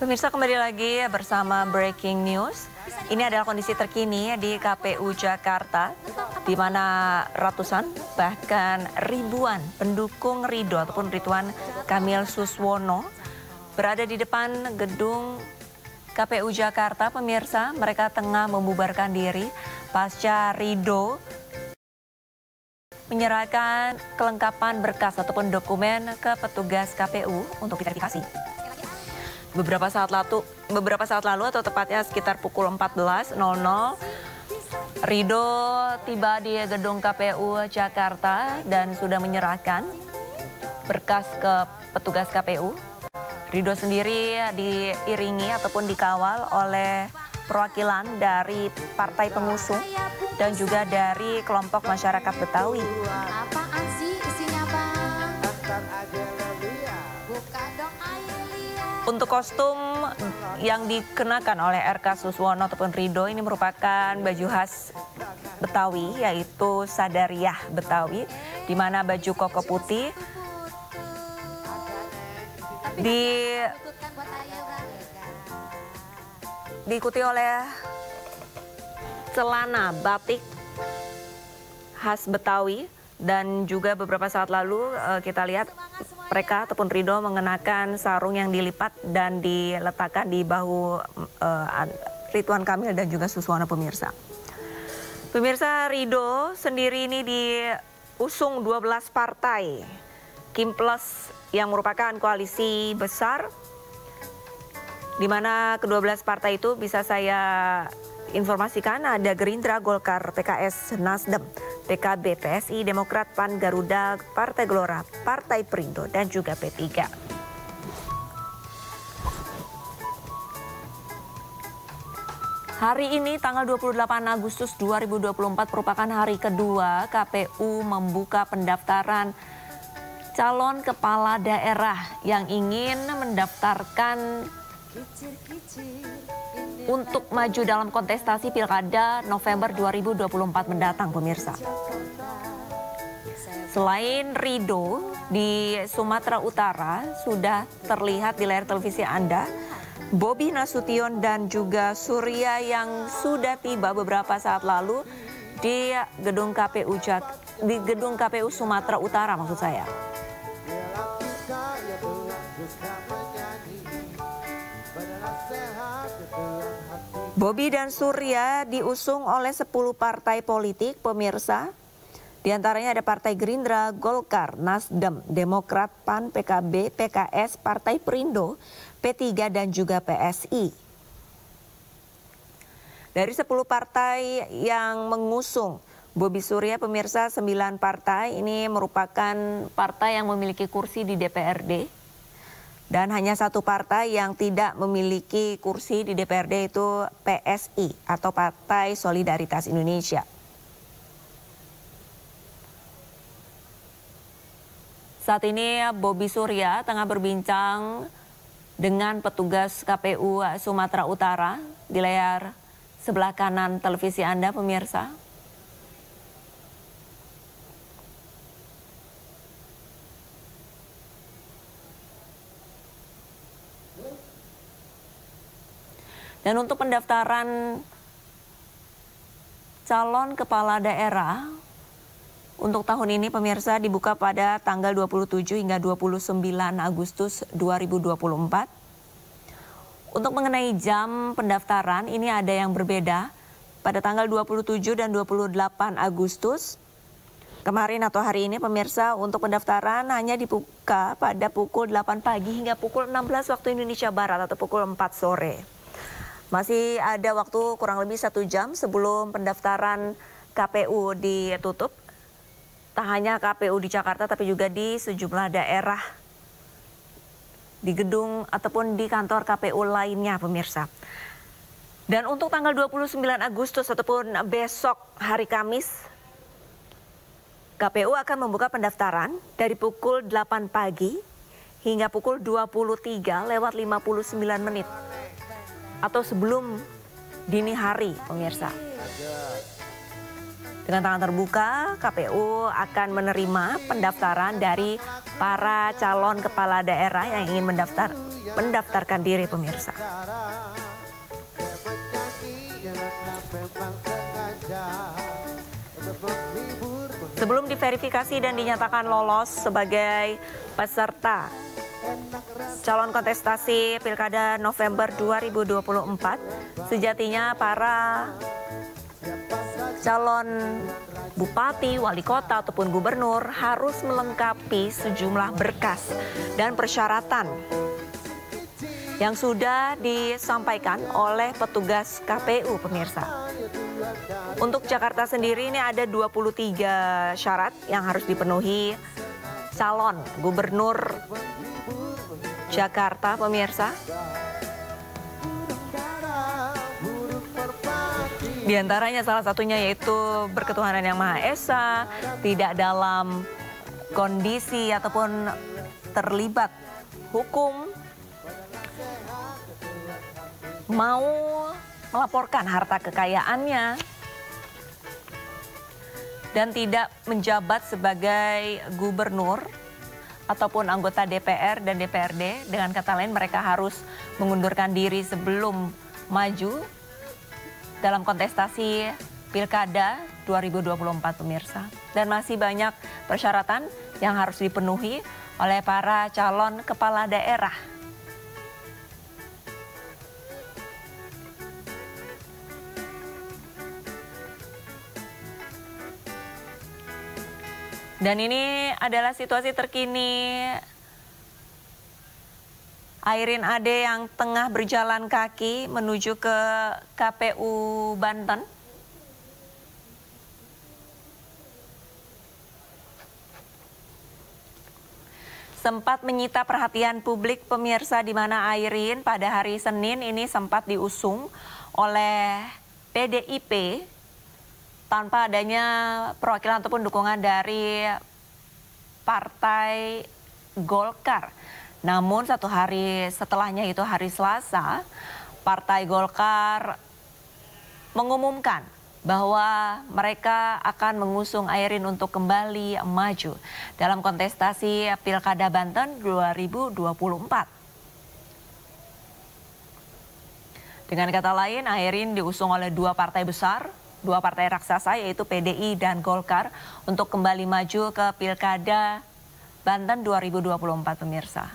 Pemirsa, kembali lagi bersama Breaking News. Ini adalah kondisi terkini di KPU Jakarta, di mana ratusan bahkan ribuan pendukung Ridho ataupun Ridwan Kamil Suswono berada di depan gedung KPU Jakarta. Pemirsa, mereka tengah membubarkan diri pasca Ridho menyerahkan kelengkapan berkas ataupun dokumen ke petugas KPU untuk diverifikasi. Beberapa saat lalu atau tepatnya sekitar pukul 14.00, Ridho tiba di gedung KPU Jakarta dan sudah menyerahkan berkas ke petugas KPU. Ridho sendiri diiringi ataupun dikawal oleh perwakilan dari partai pengusung dan juga dari kelompok masyarakat Betawi. Apaan sih isinya, Bang? Buka dong, ayo lihat. Untuk kostum yang dikenakan oleh RK Suswono ataupun Ridho ini merupakan baju khas Betawi, yaitu Sadariyah Betawi, di mana baju koko putih diikuti oleh celana batik khas Betawi. Dan juga beberapa saat lalu kita lihat mereka ataupun Ridho mengenakan sarung yang dilipat dan diletakkan di bahu Ridwan Kamil dan juga Suswono, pemirsa. Pemirsa, Ridho sendiri ini diusung 12 partai Kim Plus yang merupakan koalisi besar, di mana ke-12 partai itu bisa saya informasikan ada Gerindra, Golkar, PKS, Nasdem, PKB, PSI, Demokrat, PAN, Garuda, Partai Gelora, Partai Perindo, dan juga P3. Hari ini tanggal 28 Agustus 2024 merupakan hari kedua KPU membuka pendaftaran calon kepala daerah yang ingin mendaftarkan untuk maju dalam kontestasi Pilkada November 2024 mendatang, pemirsa. Selain Ridho, di Sumatera Utara sudah terlihat di layar televisi Anda Bobi Nasution dan juga Surya yang sudah tiba beberapa saat lalu di gedung KPU Sumatera Utara, maksud saya. Bobi dan Surya diusung oleh 10 partai politik, pemirsa. Di antaranya ada Partai Gerindra, Golkar, Nasdem, Demokrat, PAN, PKB, PKS, Partai Perindo, P3, dan juga PSI. Dari 10 partai yang mengusung Bobi Surya, pemirsa, 9 partai ini merupakan partai yang memiliki kursi di DPRD. Dan hanya satu partai yang tidak memiliki kursi di DPRD, itu PSI atau Partai Solidaritas Indonesia. Saat ini Bobi Surya tengah berbincang dengan petugas KPU Sumatera Utara di layar sebelah kanan televisi Anda, pemirsa. Dan untuk pendaftaran calon kepala daerah untuk tahun ini, pemirsa, dibuka pada tanggal 27 hingga 29 Agustus 2024. Untuk mengenai jam pendaftaran, ini ada yang berbeda. Pada tanggal 27 dan 28 Agustus kemarin atau hari ini, pemirsa, untuk pendaftaran hanya dibuka pada pukul 8 pagi hingga pukul 16 waktu Indonesia Barat atau pukul 4 sore. Masih ada waktu kurang lebih 1 jam sebelum pendaftaran KPU ditutup. Tak hanya KPU di Jakarta, tapi juga di sejumlah daerah, di gedung ataupun di kantor KPU lainnya, pemirsa. Dan untuk tanggal 29 Agustus ataupun besok hari Kamis, KPU akan membuka pendaftaran dari pukul 8 pagi hingga pukul 23:59 atau sebelum dini hari, pemirsa. Dengan tangan terbuka, KPU akan menerima pendaftaran dari para calon kepala daerah yang ingin mendaftar mendaftarkan diri pemirsa. Sebelum diverifikasi dan dinyatakan lolos sebagai peserta calon kontestasi Pilkada November 2024, sejatinya para calon bupati, wali kota ataupun gubernur harus melengkapi sejumlah berkas dan persyaratan yang sudah disampaikan oleh petugas KPU pemirsa. Untuk Jakarta sendiri ini ada 23 syarat yang harus dipenuhi calon gubernur Jakarta pemirsa. Di antaranya salah satunya yaitu berketuhanan yang Maha Esa, tidak dalam kondisi ataupun terlibat hukum, mau melaporkan harta kekayaannya, dan tidak menjabat sebagai gubernur ataupun anggota DPR dan DPRD. Dengan kata lain, mereka harus mengundurkan diri sebelum maju dalam kontestasi Pilkada 2024 pemirsa. Dan masih banyak persyaratan yang harus dipenuhi oleh para calon kepala daerah. Dan ini adalah situasi terkini Airin Ade yang tengah berjalan kaki menuju ke KPU Banten. Sempat menyita perhatian publik pemirsa, di mana Airin pada hari Senin ini sempat diusung oleh PDIP tanpa adanya perwakilan ataupun dukungan dari Partai Golkar. Namun satu hari setelahnya, itu hari Selasa, Partai Golkar mengumumkan bahwa mereka akan mengusung Airin untuk kembali maju dalam kontestasi Pilkada Banten 2024. Dengan kata lain, Airin diusung oleh dua partai besar, dua partai raksasa yaitu PDI dan Golkar untuk kembali maju ke Pilkada Banten 2024 pemirsa.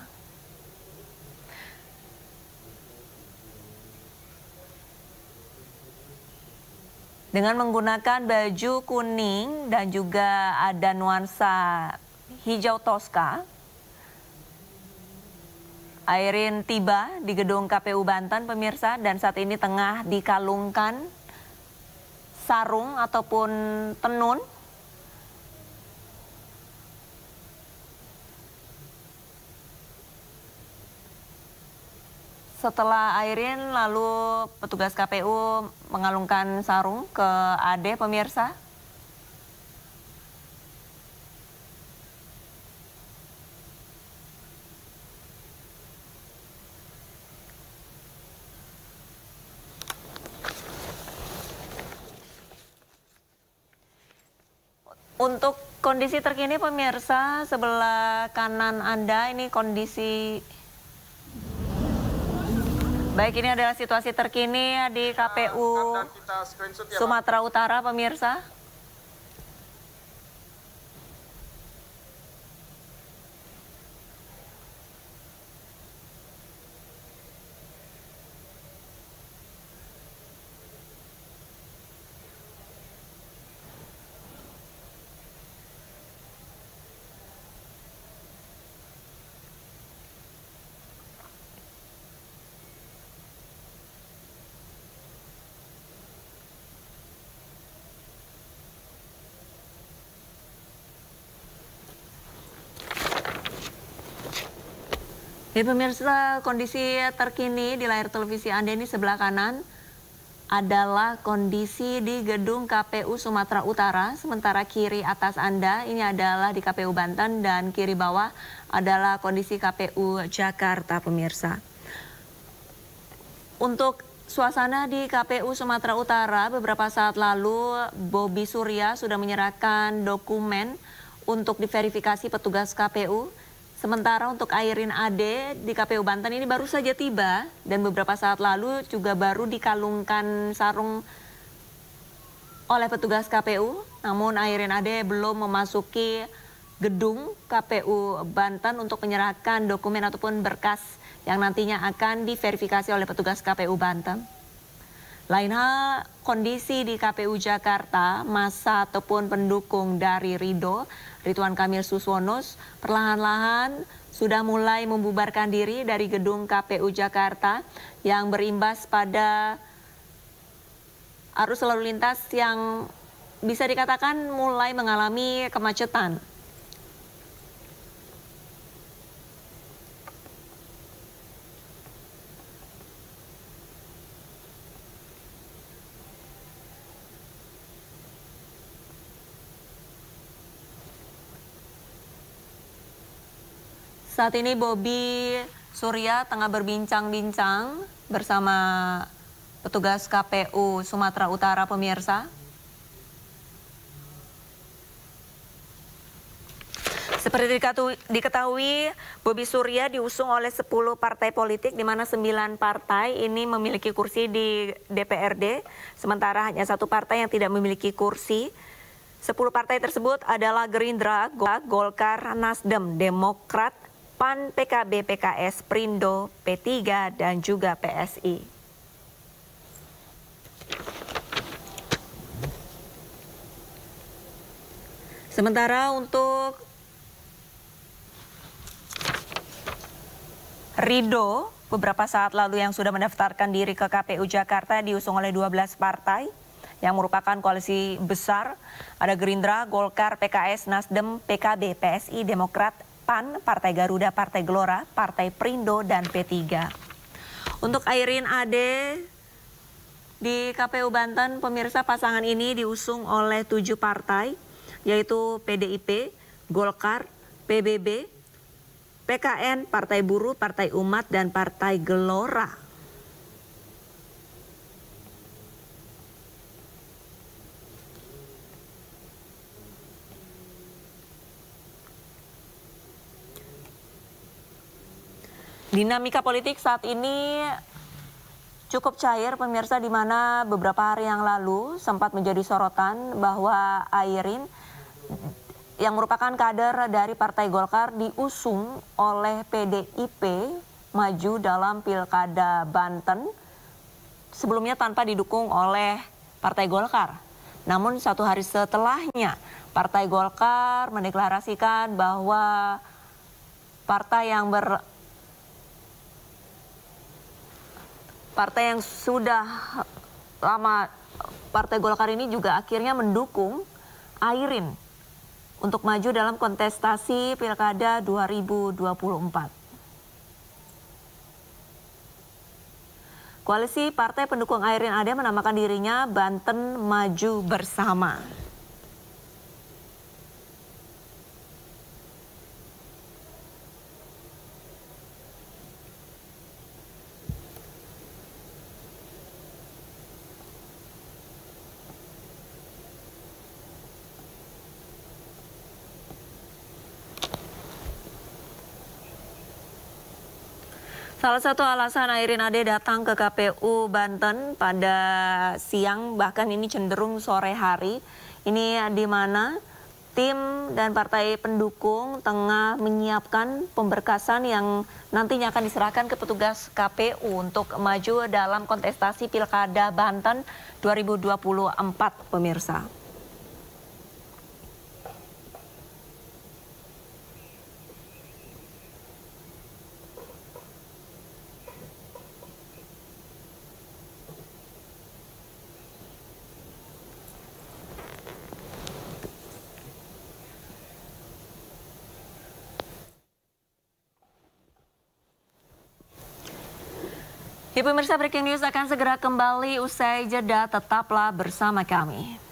Dengan menggunakan baju kuning dan juga ada nuansa hijau toska, Airin tiba di gedung KPU Banten pemirsa, dan saat ini tengah dikalungkan sarung ataupun tenun. Setelah Airin, lalu petugas KPU mengalungkan sarung ke Ade pemirsa. Untuk kondisi terkini pemirsa, sebelah kanan Anda ini kondisi. Baik, ini adalah situasi terkini di KPU Sumatera Utara pemirsa. Ya pemirsa, kondisi terkini di layar televisi Anda ini sebelah kanan adalah kondisi di gedung KPU Sumatera Utara, sementara kiri atas Anda ini adalah di KPU Banten dan kiri bawah adalah kondisi KPU Jakarta pemirsa. Untuk suasana di KPU Sumatera Utara, beberapa saat lalu Bobi Surya sudah menyerahkan dokumen untuk diverifikasi petugas KPU. Sementara untuk Airin Ade di KPU Banten ini baru saja tiba dan beberapa saat lalu juga baru dikalungkan sarung oleh petugas KPU. Namun Airin Ade belum memasuki gedung KPU Banten untuk menyerahkan dokumen ataupun berkas yang nantinya akan diverifikasi oleh petugas KPU Banten. Lain hal, kondisi di KPU Jakarta, massa ataupun pendukung dari Ridwan Kamil Suswono perlahan-lahan sudah mulai membubarkan diri dari gedung KPU Jakarta yang berimbas pada arus lalu lintas yang bisa dikatakan mulai mengalami kemacetan. Saat ini Bobi Surya tengah berbincang-bincang bersama petugas KPU Sumatera Utara, pemirsa. Seperti diketahui, Bobi Surya diusung oleh 10 partai politik, di mana 9 partai ini memiliki kursi di DPRD, sementara hanya 1 partai yang tidak memiliki kursi. 10 partai tersebut adalah Gerindra, Golkar, Nasdem, Demokrat, PAN, PKB, PKS, Perindo, P3, dan juga PSI. Sementara untuk Ridho, beberapa saat lalu yang sudah mendaftarkan diri ke KPU Jakarta diusung oleh 12 partai yang merupakan koalisi besar. Ada Gerindra, Golkar, PKS, Nasdem, PKB, PSI, Demokrat, PAN, Partai Garuda, Partai Gelora, Partai Perindo, dan P3. Untuk Airin Ade di KPU Banten, pemirsa, pasangan ini diusung oleh 7 partai, yaitu PDIP, Golkar, PBB, PKN, Partai Buruh, Partai Umat, dan Partai Gelora. Dinamika politik saat ini cukup cair, pemirsa, di mana beberapa hari yang lalu sempat menjadi sorotan bahwa Airin yang merupakan kader dari Partai Golkar diusung oleh PDIP maju dalam Pilkada Banten, sebelumnya tanpa didukung oleh Partai Golkar. Namun 1 hari setelahnya Partai Golkar mendeklarasikan bahwa partai yang sudah lama Partai Golkar ini juga akhirnya mendukung Airin untuk maju dalam kontestasi Pilkada 2024. Koalisi partai pendukung Airin Ade menamakan dirinya Banten Maju Bersama. Salah satu alasan Airin Ade datang ke KPU Banten pada siang, bahkan ini cenderung sore hari, ini di mana tim dan partai pendukung tengah menyiapkan pemberkasan yang nantinya akan diserahkan ke petugas KPU untuk maju dalam kontestasi Pilkada Banten 2024, pemirsa. Ya, pemirsa, breaking news akan segera kembali usai jeda, tetaplah bersama kami.